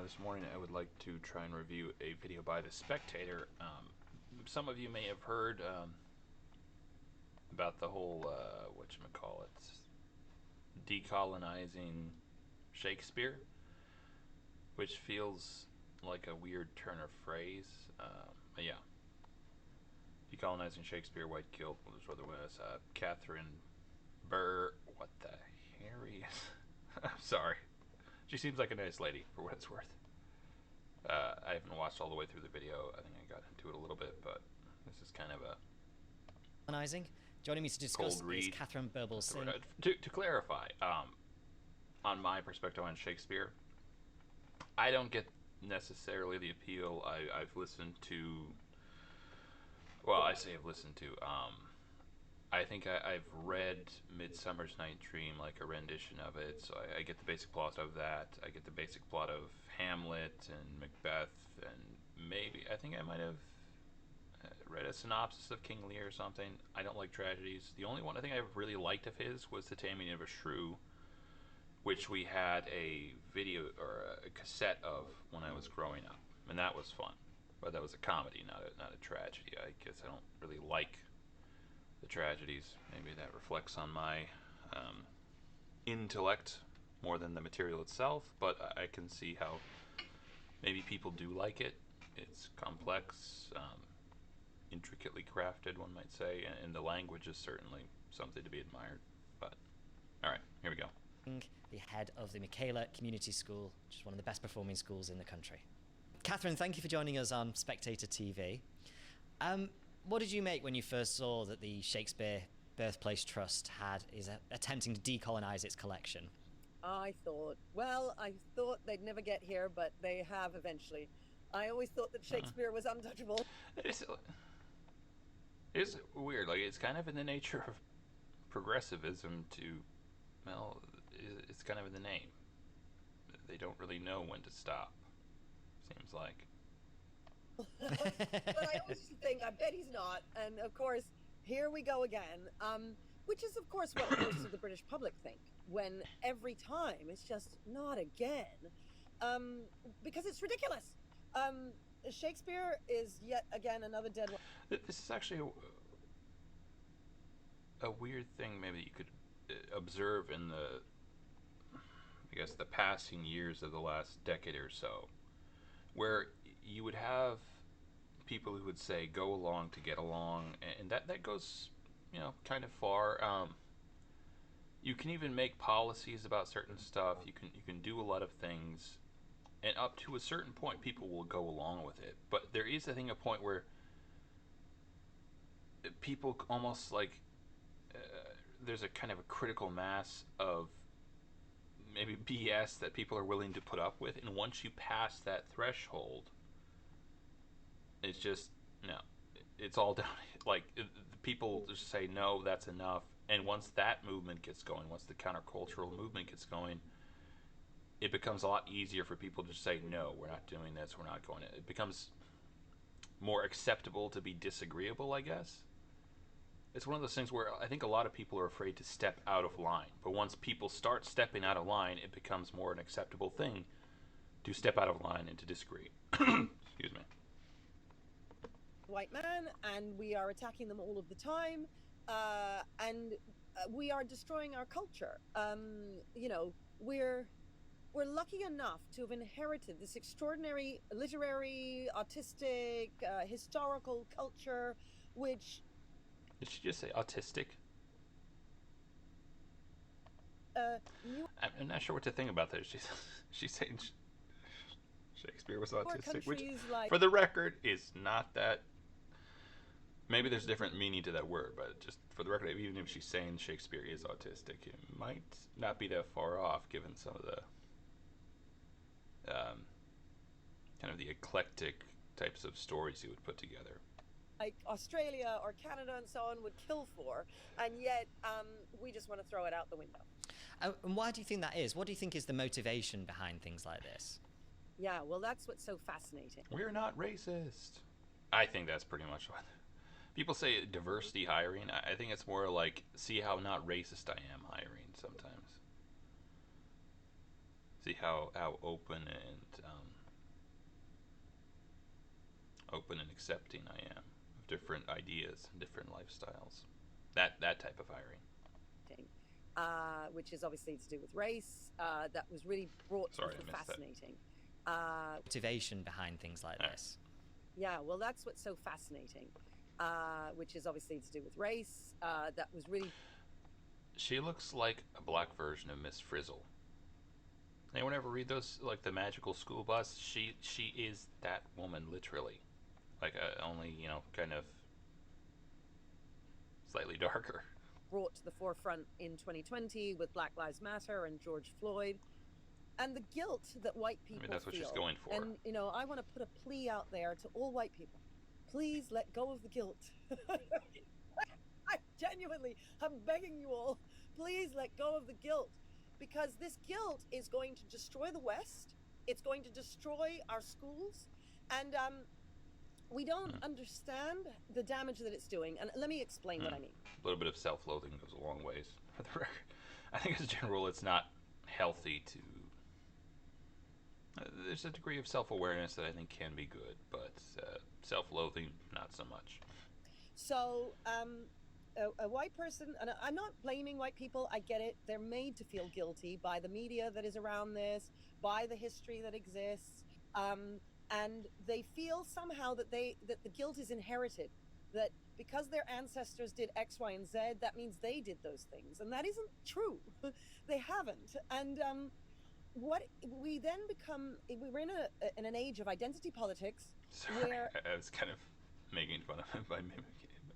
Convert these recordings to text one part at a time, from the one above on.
This morning I would like to try and review a video by The Spectator. Some of you may have heard about the whole, whatchamacallit, decolonizing Shakespeare, which feels like a weird turn of phrase. But yeah, decolonizing Shakespeare, white guilt, was what it was. Katharine what the Harry? I'm sorry. She seems like a nice lady, for what it's worth. I haven't watched all the way through the video. I think I got into it a little bit, but this is kind of a Decolonizing. Joining me to discuss is Katharine Birbalsingh. To clarify, on my perspective on Shakespeare, I don't get necessarily the appeal. I've listened to, well, I say I've listened to, I think I've read Midsummer's Night Dream, like a rendition of it, so I get the basic plot of that. I get the basic plot of Hamlet and Macbeth, and maybe, I think I might have read a synopsis of King Lear or something. I don't like tragedies. The only one I think I really liked of his was The Taming of a Shrew, which we had a video or a cassette of when I was growing up, and that was fun. But that was a comedy, not a tragedy. I guess I don't really like the tragedies. Maybe that reflects on my intellect more than the material itself, but I can see how maybe people do like it. It's complex, intricately crafted, one might say, and the language is certainly something to be admired. But alright, here we go. The head of the Michaela Community School, which is one of the best performing schools in the country. Katharine, thank you for joining us on Spectator TV. What did you make when you first saw that the Shakespeare Birthplace Trust is attempting to decolonize its collection? I thought they'd never get here, but they have eventually. I always thought that Shakespeare was untouchable. It's weird. Like, it's kind of in the nature of progressivism to, well, it's kind of in the name. They don't really know when to stop, seems like. But I always think, I bet he's not. And of course, here we go again. Which is, of course, what most of the British public think. When every time it's just not again. Because it's ridiculous. Shakespeare is yet again another dead one. This is actually a weird thing maybe you could observe in the passing years of the last decade or so, where you would have people who would say go along to get along, and that goes, kind of far. You can even make policies about certain stuff. You can do a lot of things, and up to a certain point people will go along with it. But there is, I think, a point where people almost like there's a kind of a critical mass of maybe BS that people are willing to put up with, and once you pass that threshold, it's just no. It's all down. Like, people just say no, that's enough. And once that movement gets going, once the countercultural movement gets going, it becomes a lot easier for people to say no, we're not doing this, we're not going. It becomes more acceptable to be disagreeable, I guess. It's one of those things where I think a lot of people are afraid to step out of line. But once people start stepping out of line, it becomes more an acceptable thing to step out of line and to disagree. Excuse me. White man, and we are attacking them all of the time, and we are destroying our culture. We're lucky enough to have inherited this extraordinary literary, artistic, historical culture, which... Did she just say autistic? I'm not sure what to think about that. She's saying Shakespeare was autistic, which, for the record, is not that. Maybe there's a different meaning to that word, but just for the record, even if she's saying Shakespeare is autistic, it might not be that far off, given some of the kind of the eclectic types of stories he would put together. Like Australia or Canada and so on would kill for, and yet we just want to throw it out the window. And why do you think that is? What do you think is the motivation behind things like this? Yeah, well, that's what's so fascinating. We're not racist. I think that's pretty much what people say. Diversity hiring. I think it's more like, see how not racist I am hiring sometimes. See how open and open and accepting I am of different ideas and different lifestyles. That type of hiring. Which is obviously to do with race. That was really brought to Sorry, me I for missed that. fascinating. Motivation behind things like this. Yeah, well, that's what's so fascinating, which is obviously to do with race. That was really. She looks like a black version of Miss Frizzle. Anyone ever read those, like the Magical School Bus? She is that woman, literally. Like only, kind of slightly darker. Brought to the forefront in 2020 with Black Lives Matter and George Floyd, and the guilt that white people that's what feel. she's going for. And I want to put a plea out there to all white people: please let go of the guilt. I genuinely, I'm begging you all, please let go of the guilt, because this guilt is going to destroy the West. It's going to destroy our schools, and we don't understand the damage that it's doing. And let me explain what I mean. A little bit of self-loathing goes a long ways, for the record. I think as a general rule, it's not healthy to... there's a degree of self-awareness that I think can be good, but self-loathing, not so much. So, a white person, and I'm not blaming white people, I get it. They're made to feel guilty by the media that is around this, by the history that exists. And they feel somehow that the guilt is inherited, that because their ancestors did X, Y, and Z, that means they did those things, and that isn't true. They haven't. And what we then become, we're in an age of identity politics. Sorry, where I was kind of making fun of him by mimicking him.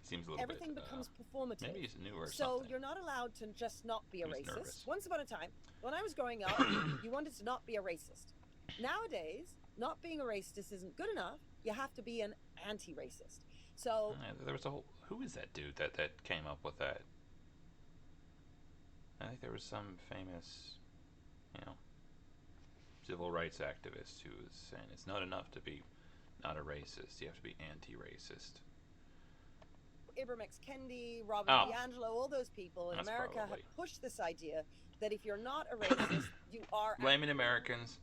Seems a little everything bit, becomes performative. Maybe he's new or so something. You're not allowed to just not be a He was racist. nervous. Once upon a time, when I was growing up, you wanted to not be a racist. Nowadays, not being a racist isn't good enough. You have to be an anti-racist. So there was a whole... who is that dude that came up with that? I think there was some famous, civil rights activist who was saying it's not enough to be not a racist. You have to be anti-racist. Ibram X. Kendi, Robin DiAngelo, all those people in America have pushed this idea that if you're not a racist, you are... Blaming Americans.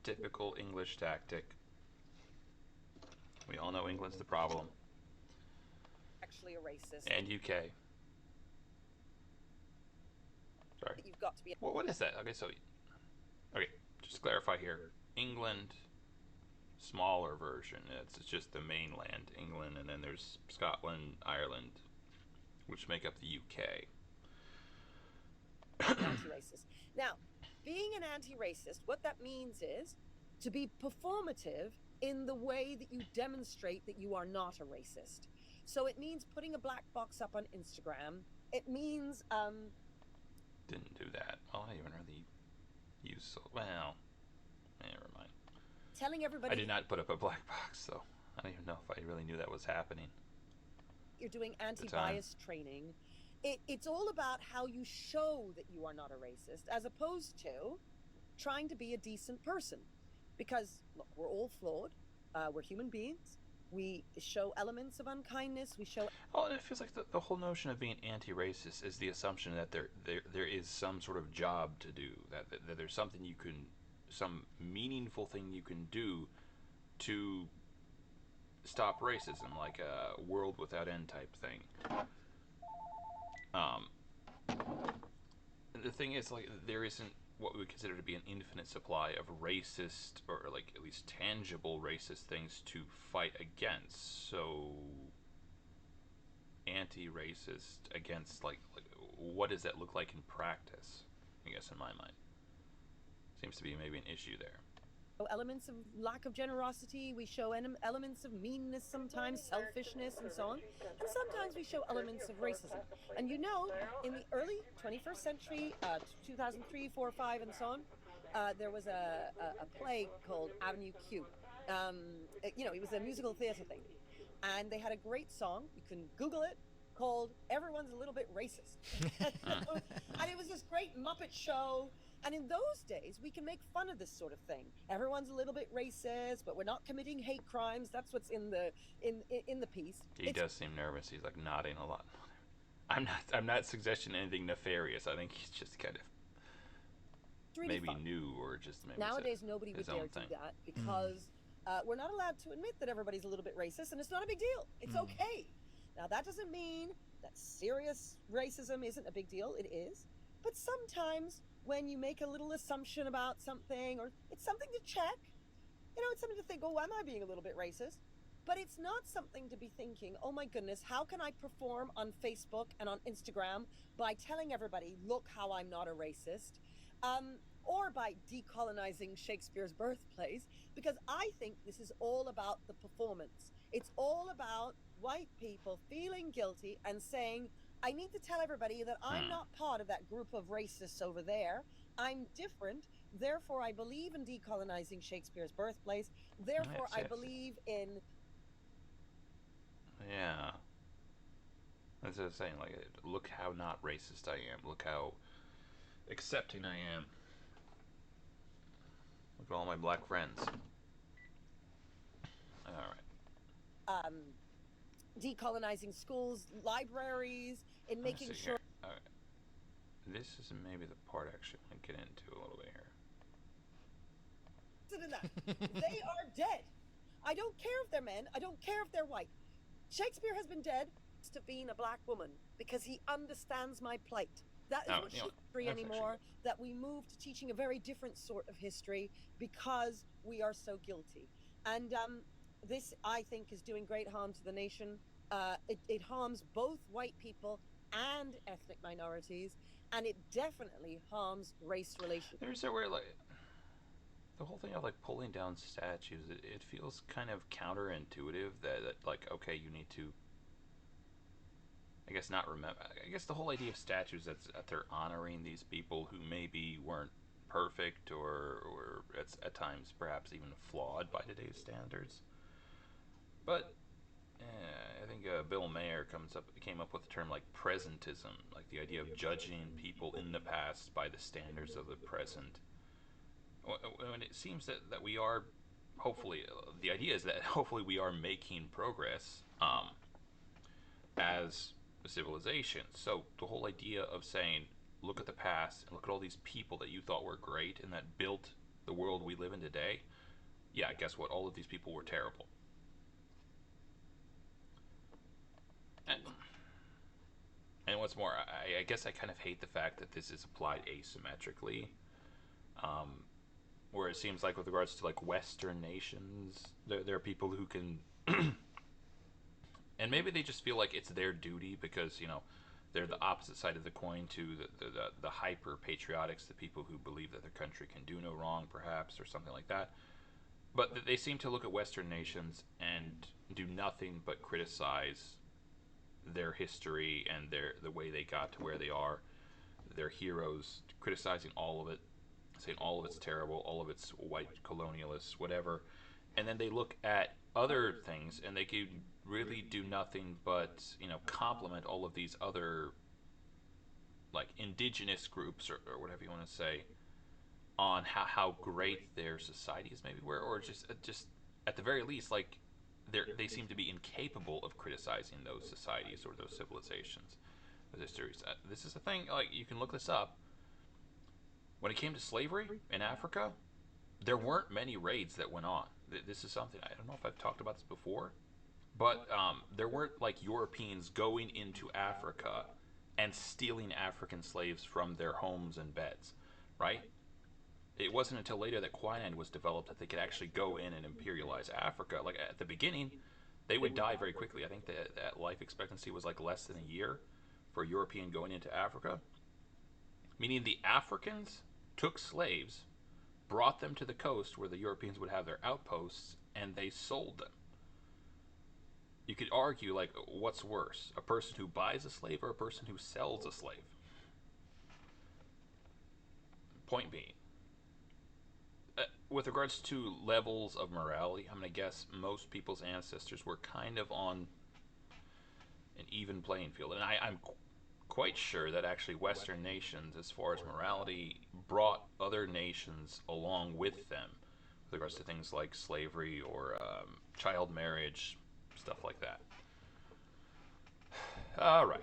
Typical English tactic. We all know England's the problem. Actually a racist. And UK. Sorry. You've got to be... What is that? Okay, just to clarify here. England, smaller version. It's just the mainland, England, and then there's Scotland, Ireland, which make up the UK. Anti-racist. Now, being an anti-racist, what that means is to be performative in the way that you demonstrate that you are not a racist. So it means putting a black box up on Instagram. It means didn't do that. Well, I didn't even really use... well, never mind. Telling everybody... I did not put up a black box, so I don't even know if I really knew that was happening. You're doing anti-bias training. It's all about how you show that you are not a racist, as opposed to trying to be a decent person. Because, look, we're all flawed. We're human beings. We show elements of unkindness. We show... Well, it feels like the whole notion of being anti-racist is the assumption that there is some sort of job to do. That there's something you can... some meaningful thing you can do to stop racism, like a world without end type thing. The thing is, like, there isn't what we would consider to be an infinite supply of racist, or like at least tangible racist things to fight against. So, anti-racist against, like what does that look like in practice? I guess in my mind, seems to be maybe an issue there. Elements of lack of generosity, we show elements of meanness sometimes, selfishness and so on, and sometimes we show elements of racism. And in the early 21st century, 2003, 4, 5 and so on, there was a play called Avenue Q. It was a musical theater thing, and they had a great song, you can Google it, called Everyone's a Little Bit Racist. And it was this great Muppet show. And in those days, we can make fun of this sort of thing. Everyone's a little bit racist, but we're not committing hate crimes. That's what's in the piece. He does seem nervous. He's like nodding a lot. I'm not suggesting anything nefarious. I think he's just kind of really maybe fun. new, or just maybe nowadays nobody would dare do that because We're not allowed to admit that everybody's a little bit racist, and it's not a big deal. It's okay. Now, that doesn't mean that serious racism isn't a big deal. It is. But sometimes when you make a little assumption about something, or it's something to check, it's something to think, oh, am I being a little bit racist? But it's not something to be thinking, oh my goodness, how can I perform on Facebook and on Instagram by telling everybody, look how I'm not a racist? Or by decolonizing Shakespeare's birthplace, because I think this is all about the performance. It's all about white people feeling guilty and saying, I need to tell everybody that I'm not part of that group of racists over there. I'm different. Therefore, I believe in decolonizing Shakespeare's birthplace. Therefore, I believe in... Yeah. That's what I was saying. Like, look how not racist I am. Look how accepting I am. Look at all my black friends. All right. Decolonizing schools, libraries, in making sure... All right. This is maybe the part actually I get into a little bit here. They are dead. I don't care if they're men. I don't care if they're white. Shakespeare has been dead to being a black woman because he understands my plight. That is not history anymore. That we move to teaching a very different sort of history because we are so guilty. And this, I think, is doing great harm to the nation. It harms both white people and ethnic minorities, and it definitely harms race relations. There's a where, like, the whole thing of like pulling down statues, it feels kind of counterintuitive that like, okay, you need to, I guess, not remember. I guess the whole idea of statues that they're honoring these people who maybe weren't perfect or at times perhaps even flawed by today's standards. But I think Bill Mayer came up with the term like presentism, like the idea of judging people in the past by the standards of the present. When it seems that we are, hopefully, the idea is that hopefully we are making progress as a civilization. So the whole idea of saying, look at the past and look at all these people that you thought were great and that built the world we live in today. Yeah, guess what? All of these people were terrible. And what's more, I guess I kind of hate the fact that this is applied asymmetrically. Where it seems like with regards to like Western nations, there are people who can, and maybe they just feel like it's their duty because they're the opposite side of the coin to the hyper patriotics, the people who believe that their country can do no wrong, perhaps, or something like that. But they seem to look at Western nations and do nothing but criticize their history and the way they got to where they are, their heroes, criticizing all of it, saying all of it's terrible, all of it's white colonialists, whatever. And then they look at other things and they can really do nothing but compliment all of these other like indigenous groups or whatever you want to say on how great their societies maybe were, or just at the very least, like they seem to be incapable of criticizing those societies or those civilizations, those histories. This is a thing, like, you can look this up. When it came to slavery in Africa, there weren't many raids that went on. This is something, I don't know if I've talked about this before, but there weren't like Europeans going into Africa and stealing African slaves from their homes and beds, right? It wasn't until later that quinine was developed that they could actually go in and imperialize Africa. Like at the beginning, they would die very quickly. I think that life expectancy was like less than a year for a European going into Africa. Meaning the Africans took slaves, brought them to the coast where the Europeans would have their outposts, and they sold them. You could argue, like, what's worse? A person who buys a slave or a person who sells a slave? Point being, with regards to levels of morality, I'm going to guess most people's ancestors were kind of on an even playing field. And I'm quite sure that actually Western nations, as far as morality, brought other nations along with them with regards to things like slavery or child marriage, stuff like that. All right.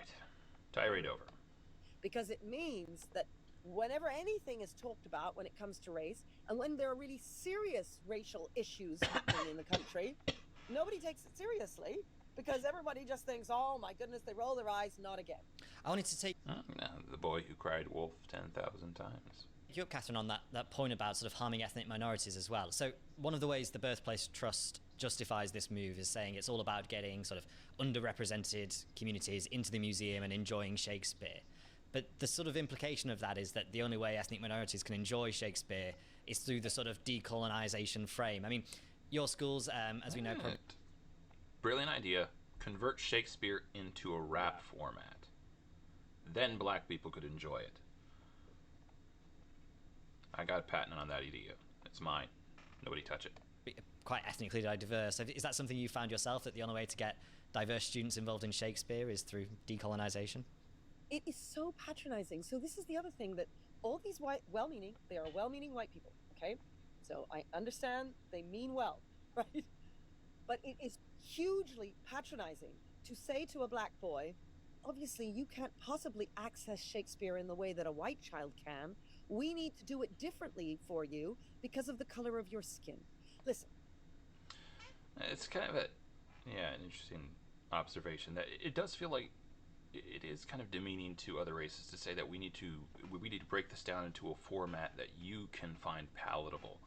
Tirade over. Because it means that whenever anything is talked about when it comes to race, And when there are really serious racial issues happening in the country, nobody takes it seriously because everybody just thinks, oh my goodness, they roll their eyes, not again. I wanted to take The boy who cried wolf 10,000 times. you up, Catherine, on that point about sort of harming ethnic minorities as well. So one of the ways the Birthplace Trust justifies this move is saying it's all about getting sort of underrepresented communities into the museum and enjoying Shakespeare. But the sort of implication of that is that the only way ethnic minorities can enjoy Shakespeare is through the sort of decolonization frame. I mean, your schools, as we know... Brilliant idea. Convert Shakespeare into a rap format. Then black people could enjoy it. I got a patent on that idea. It's mine. Nobody touch it. Quite ethnically diverse. Is that something you found yourself, that the only way to get diverse students involved in Shakespeare is through decolonization? It is so patronizing. So this is the other thing, that all these well-meaning, they are well-meaning white people, okay? So I understand they mean well, right? But it is hugely patronizing to say to a black boy, obviously you can't possibly access Shakespeare in the way that a white child can. We need to do it differently for you because of the color of your skin. Listen. It's kind of an interesting observation, that it does feel like it is kind of demeaning to other races to say that we need to break this down into a format that you can find palatable.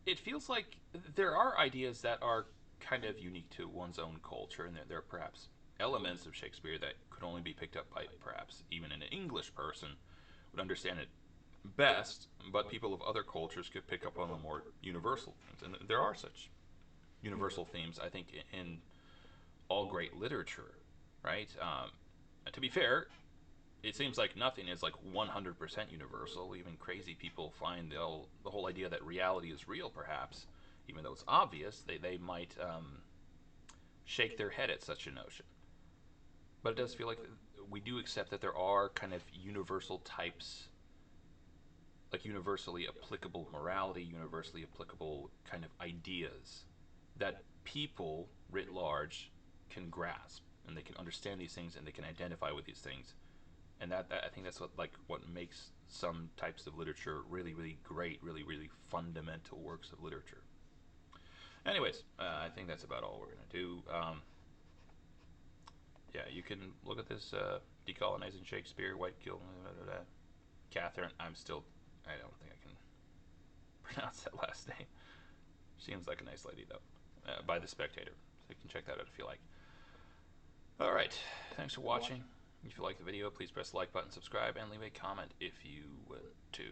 It feels like there are ideas that are kind of unique to one's own culture, and there are perhaps elements of Shakespeare that could only be picked up by perhaps even an English person would understand it best, but people of other cultures could pick up on the more universal themes. And there are such universal themes, I think, in all great literature, right? To be fair, it seems like nothing is like 100% universal. Even crazy people find the whole idea that reality is real, perhaps, even though it's obvious, they might shake their head at such a notion. But it does feel like we do accept that there are kind of universal types, like universally applicable morality, universally applicable kind of ideas that people writ large can grasp, and they can understand these things, and they can identify with these things. And that I think that's what makes some types of literature really, really great, really, really fundamental works of literature. Anyways, I think that's about all we're going to do. Yeah, you can look at this Decolonizing Shakespeare, White Guilt, Katharine. I don't think I can pronounce that last name. Seems like a nice lady, though. By The Spectator. So you can check that out if you like. Alright, thanks for watching. If you like the video, please press the like button, subscribe, and leave a comment if you want to.